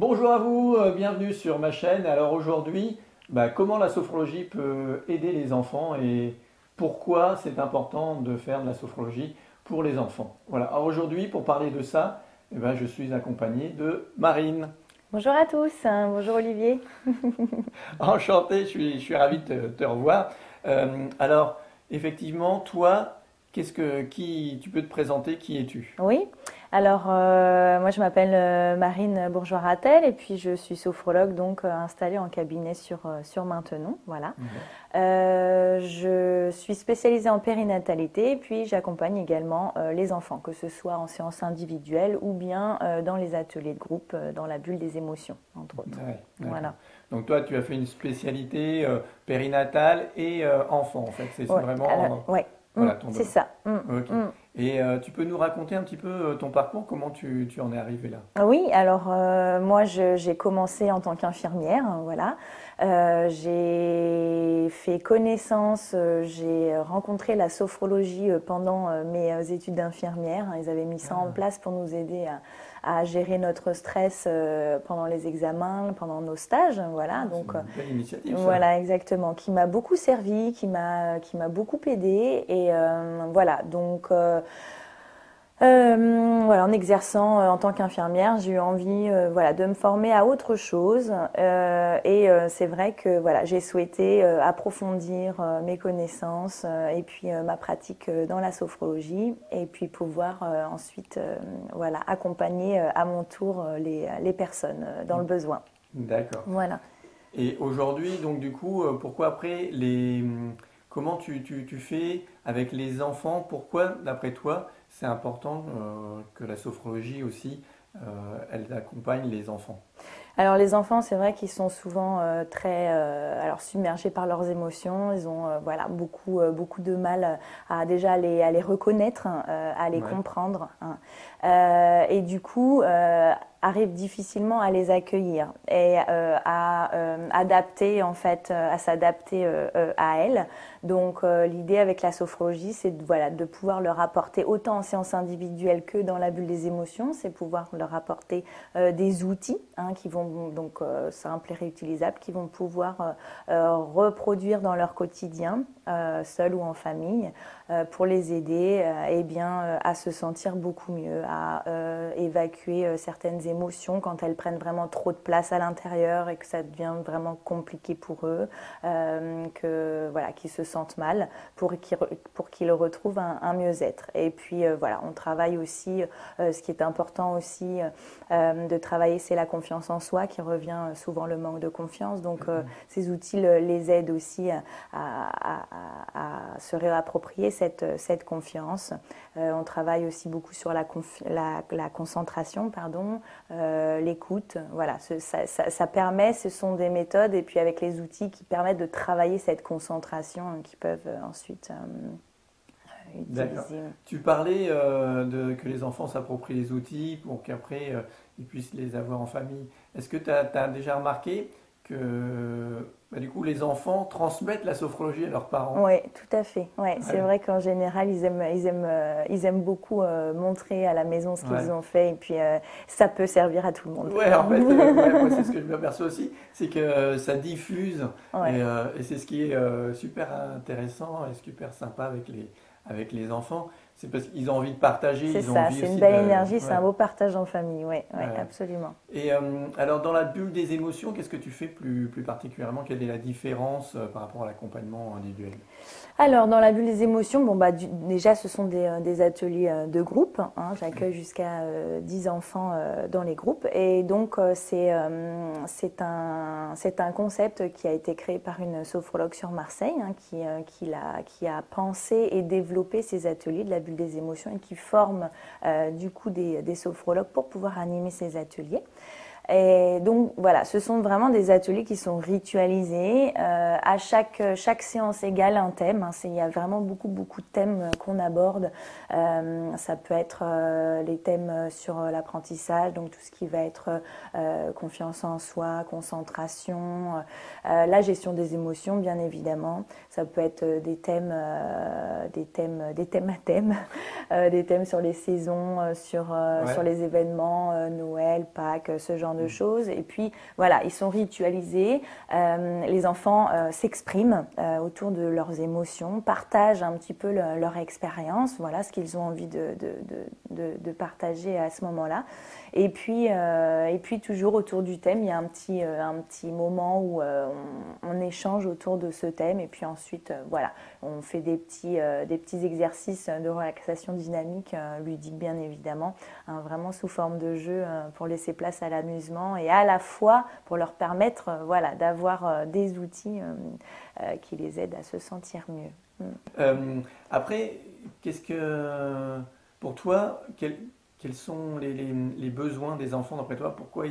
Bonjour à vous, bienvenue sur ma chaîne. Alors aujourd'hui, comment la sophrologie peut aider les enfants et pourquoi c'est important de faire de la sophrologie pour les enfants. Voilà, alors aujourd'hui pour parler de ça, je suis accompagné de Marine. Bonjour à tous, bonjour Olivier. Enchanté, je suis ravi de te revoir. Alors effectivement, toi, tu peux te présenter, qui es-tu? Oui, alors moi je m'appelle Marine Bourgeois-Rattel et puis je suis sophrologue donc installée en cabinet sur Maintenon, voilà. Ouais. Je suis spécialisée en périnatalité et puis j'accompagne également les enfants, que ce soit en séance individuelle ou bien dans les ateliers de groupe, dans la bulle des émotions, entre autres. Ouais, d'accord. Voilà. Donc toi, tu as fait une spécialité périnatale et enfant, en fait. C'est Ouais, alors, vraiment ouais, voilà, ton c'est domaine. ça. Ok. Et tu peux nous raconter un petit peu ton parcours, comment tu en es arrivé là? Oui, alors moi j'ai commencé en tant qu'infirmière, hein, voilà. J'ai fait connaissance, j'ai rencontré la sophrologie pendant mes études d'infirmière. Ils avaient mis ça en Ah, place pour nous aider à gérer notre stress pendant les examens, pendant nos stages, voilà. c'est Donc une belle initiative, ça. voilà, exactement, qui m'a beaucoup servi, qui m'a beaucoup aidée et voilà. Donc voilà, en exerçant en tant qu'infirmière, j'ai eu envie voilà, de me former à autre chose. C'est vrai que voilà, j'ai souhaité approfondir mes connaissances et puis ma pratique dans la sophrologie et puis pouvoir ensuite voilà, accompagner à mon tour les personnes dans le besoin. D'accord. Voilà. Et aujourd'hui, donc du coup, pourquoi après comment tu fais avec les enfants? Pourquoi, d'après toi, c'est important que la sophrologie aussi, elle accompagne les enfants? Alors les enfants, c'est vrai qu'ils sont souvent très alors submergés par leurs émotions. Ils ont voilà beaucoup de mal à les reconnaître, hein, à les Ouais. comprendre, hein. Et du coup arrivent difficilement à les accueillir et à adapter en fait à s'adapter à elles. Donc l'idée avec la sophrologie, c'est voilà de pouvoir leur apporter autant en séance individuelle que dans la bulle des émotions, c'est pouvoir leur apporter des outils hein, qui vont donc simples et réutilisables, qui vont pouvoir reproduire dans leur quotidien, seuls ou en famille, pour les aider eh bien, à se sentir beaucoup mieux, à évacuer certaines émotions quand elles prennent vraiment trop de place à l'intérieur et que ça devient vraiment compliqué pour eux, voilà, qu'ils se sentent mal pour qu'ils retrouvent un mieux-être. Et puis voilà, on travaille aussi, ce qui est important aussi de travailler, c'est la confiance en soi qui revient souvent le manque de confiance. Donc ces outils les aident aussi à se réapproprier cette confiance. On travaille aussi beaucoup sur la concentration, pardon, l'écoute. Voilà, ça permet, ce sont des méthodes et puis avec les outils qui permettent de travailler cette concentration qui peuvent ensuite D'accord. utiliser. Tu parlais que les enfants s'approprient les outils pour qu'après ils puissent les avoir en famille. Est-ce que tu as déjà remarqué que du coup les enfants transmettent la sophrologie à leurs parents? Oui, tout à fait. Ouais, c'est Ouais, vrai qu'en général, ils aiment beaucoup montrer à la maison ce qu'ils ouais. ont fait et puis ça peut servir à tout le monde. Ouais, en fait, ouais, moi c'est ce que je m'aperçois aussi, c'est que ça diffuse Ouais, et c'est ce qui est super intéressant et super sympa avec les enfants. C'est parce qu'ils ont envie de partager, c'est ils ont ça. envie C'est une aussi belle de... énergie, c'est Ouais, un beau partage en famille. Ouais, ouais, ouais. absolument. Et alors, dans la bulle des émotions, qu'est-ce que tu fais plus particulièrement? Quelle est la différence par rapport à l'accompagnement individuel? Alors, dans la bulle des émotions, bon, bah, déjà, ce sont des ateliers de groupe, hein. J'accueille jusqu'à 10 enfants dans les groupes. Et donc, c'est un concept qui a été créé par une sophrologue sur Marseille, hein, qui a pensé et développé ces ateliers de la bulle des émotions et qui forme du coup des sophrologues pour pouvoir animer ces ateliers. Et donc voilà, ce sont vraiment des ateliers qui sont ritualisés. À chaque séance égale un thème, hein. Il y a vraiment beaucoup de thèmes qu'on aborde. Ça peut être les thèmes sur l'apprentissage, donc tout ce qui va être confiance en soi, concentration, la gestion des émotions, bien évidemment. Ça peut être des thèmes à thème, des thèmes sur les saisons, sur Ouais, les événements, Noël, Pâques, ce genre de de choses. Et puis voilà, ils sont ritualisés. Les enfants s'expriment autour de leurs émotions, partagent un petit peu leur expérience, voilà ce qu'ils ont envie de partager à ce moment-là. Et puis toujours autour du thème, il y a un petit moment où on échange autour de ce thème. Et puis ensuite, voilà, on fait des petits exercices de relaxation dynamique, ludique bien évidemment, hein, vraiment sous forme de jeu pour laisser place à l'amusement et à la fois pour leur permettre voilà, d'avoir des outils qui les aident à se sentir mieux. Après, qu'est-ce que, pour toi, quels sont les besoins des enfants d'après toi? Pourquoi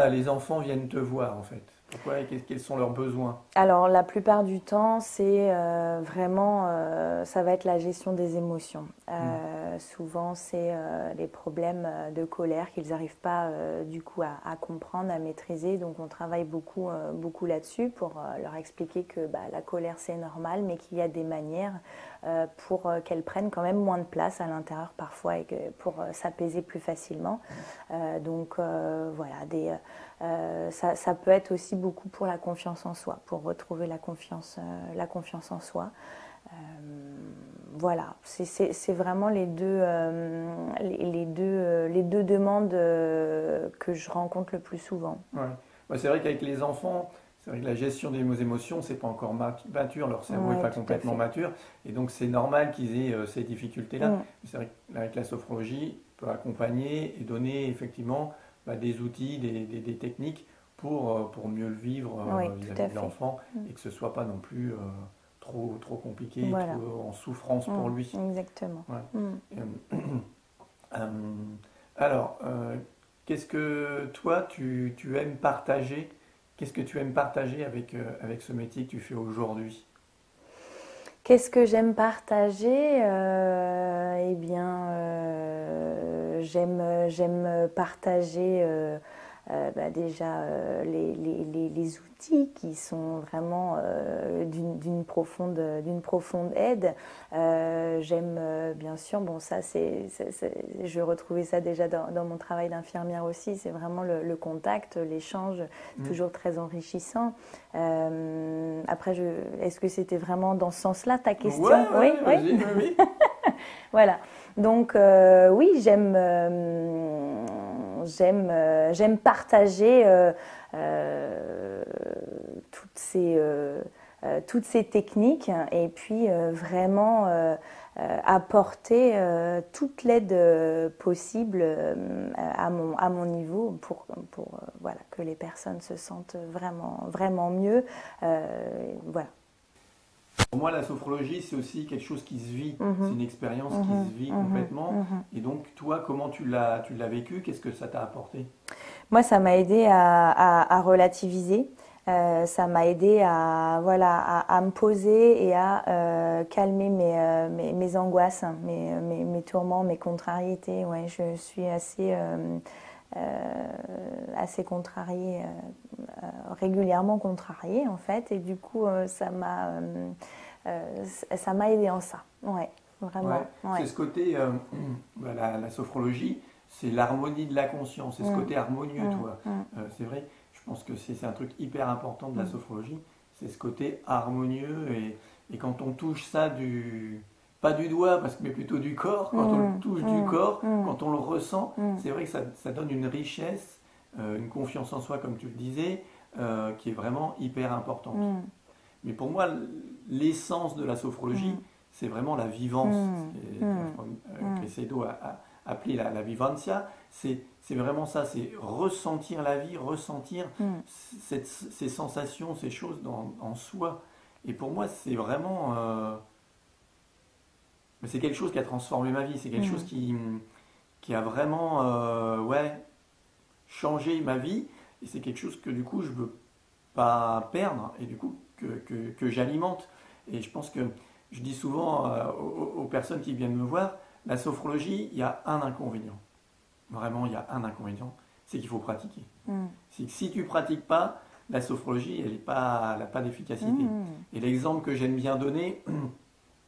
les enfants viennent te voir en fait? Quels sont leurs besoins? Alors la plupart du temps, c'est vraiment, ça va être la gestion des émotions. Souvent, c'est les problèmes de colère qu'ils n'arrivent pas du coup à comprendre, à maîtriser. Donc on travaille beaucoup là-dessus pour leur expliquer que la colère c'est normal, mais qu'il y a des manières pour qu'elle prenne quand même moins de place à l'intérieur parfois et pour s'apaiser plus facilement. Donc voilà, ça peut être aussi beaucoup pour la confiance en soi, pour retrouver la confiance en soi. Voilà, c'est vraiment les deux demandes que je rencontre le plus souvent. Ouais. Bah, c'est vrai qu'avec les enfants, c'est vrai que la gestion des émotions, c'est pas encore mature, leur cerveau n'est pas complètement mature, et donc c'est normal qu'ils aient ces difficultés-là. C'est vrai qu'avec la sophrologie, on peut accompagner et donner effectivement des outils, des techniques pour mieux le vivre vis-à-vis de l'enfant et que ce ne soit pas non plus trop compliqué, voilà. trop en souffrance pour lui. Exactement. Ouais. Alors, qu'est-ce que toi, tu aimes partager? Qu'est-ce que tu aimes partager avec ce métier que tu fais aujourd'hui? Qu'est-ce que j'aime partager? Eh bien, j'aime partager déjà les outils qui sont vraiment d'une profonde aide. J'aime bien sûr, bon ça je retrouvais ça déjà dans mon travail d'infirmière aussi, c'est vraiment le contact, l'échange, toujours très enrichissant. Après, est-ce que c'était vraiment dans ce sens-là ta question? Oui. Voilà. Donc oui, j'aime partager toutes ces techniques et puis vraiment apporter toute l'aide possible à mon niveau pour voilà, que les personnes se sentent vraiment mieux. Voilà. Pour moi, la sophrologie, c'est aussi quelque chose qui se vit. C'est une expérience qui se vit complètement. Et donc, toi, comment tu l'as vécu? Qu'est-ce que ça t'a apporté? Moi, ça m'a aidé à relativiser. Ça m'a aidé à me poser et à calmer mes angoisses, mes tourments, mes contrariétés. Ouais, je suis assez contrariée, régulièrement contrariée en fait, et du coup ça m'a aidé en ça. Ouais, vraiment. Ouais. C'est ce côté, la sophrologie, c'est l'harmonie de la conscience, c'est ce côté harmonieux, toi. C'est vrai. Je pense que c'est un truc hyper important de la sophrologie, c'est ce côté harmonieux et quand on touche ça pas du doigt, mais plutôt du corps, quand on le touche du corps, quand on le ressent, c'est vrai que ça donne une richesse, une confiance en soi, comme tu le disais, qui est vraiment hyper importante. Mais pour moi, l'essence de la sophrologie, c'est vraiment la vivance. Crescedo a appelé la vivencia. C'est vraiment ça, c'est ressentir la vie, ressentir ces sensations, ces choses en soi. Et pour moi, c'est vraiment... c'est quelque chose qui a transformé ma vie, c'est quelque chose qui a vraiment changé ma vie. Et c'est quelque chose que du coup, je ne veux pas perdre et du coup, que j'alimente. Et je pense que je dis souvent aux personnes qui viennent me voir, la sophrologie, il y a un inconvénient. Vraiment, il y a un inconvénient, c'est qu'il faut pratiquer. C'est que si tu ne pratiques pas, la sophrologie, elle n'a pas d'efficacité. Et l'exemple que j'aime bien donner,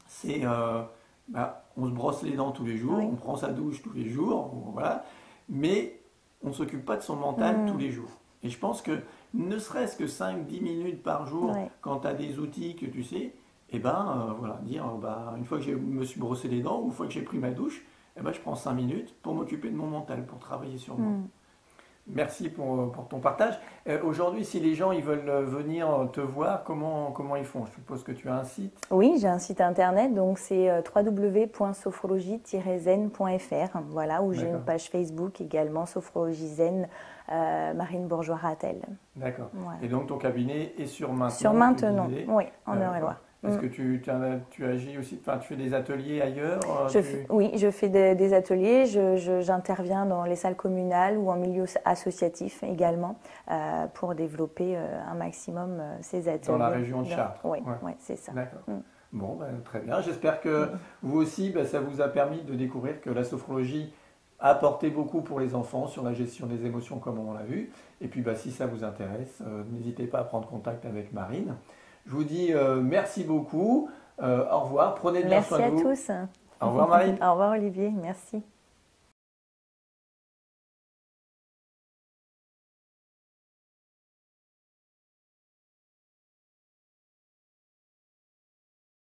c'est on se brosse les dents tous les jours, on prend sa douche tous les jours, voilà, mais on ne s'occupe pas de son mental tous les jours. Et je pense que ne serait-ce que 5-10 minutes par jour, quand tu as des outils que tu sais, et voilà, dire une fois que je me suis brossé les dents ou une fois que j'ai pris ma douche, je prends 5 minutes pour m'occuper de mon mental, pour travailler sur moi. Merci pour ton partage. Aujourd'hui, si les gens ils veulent venir te voir, comment ils font? Je suppose que tu as un site. Oui, j'ai un site internet, donc c'est www.sophrologie-zen.fr, voilà, où j'ai une page Facebook également, Sophrologie Zen, Marine Bourgeois-Ratel. D'accord. Voilà. Et donc ton cabinet est sur Maintenon? Sur Maintenon, oui, en Eure-et-Loir. Est-ce que tu agis aussi, tu fais des ateliers ailleurs? Oui, je fais des ateliers, j'interviens dans les salles communales ou en milieu associatif également pour développer un maximum ces ateliers. Dans la région de Chartres? Oui, c'est ça. D'accord. Bon, très bien. J'espère que vous aussi, ça vous a permis de découvrir que la sophrologie a apporté beaucoup pour les enfants sur la gestion des émotions comme on l'a vu. Et puis si ça vous intéresse, n'hésitez pas à prendre contact avec Marine. Je vous dis merci beaucoup. Au revoir. Prenez bien soin de vous. Merci à tous. Au revoir Marine. Au revoir Olivier. Merci.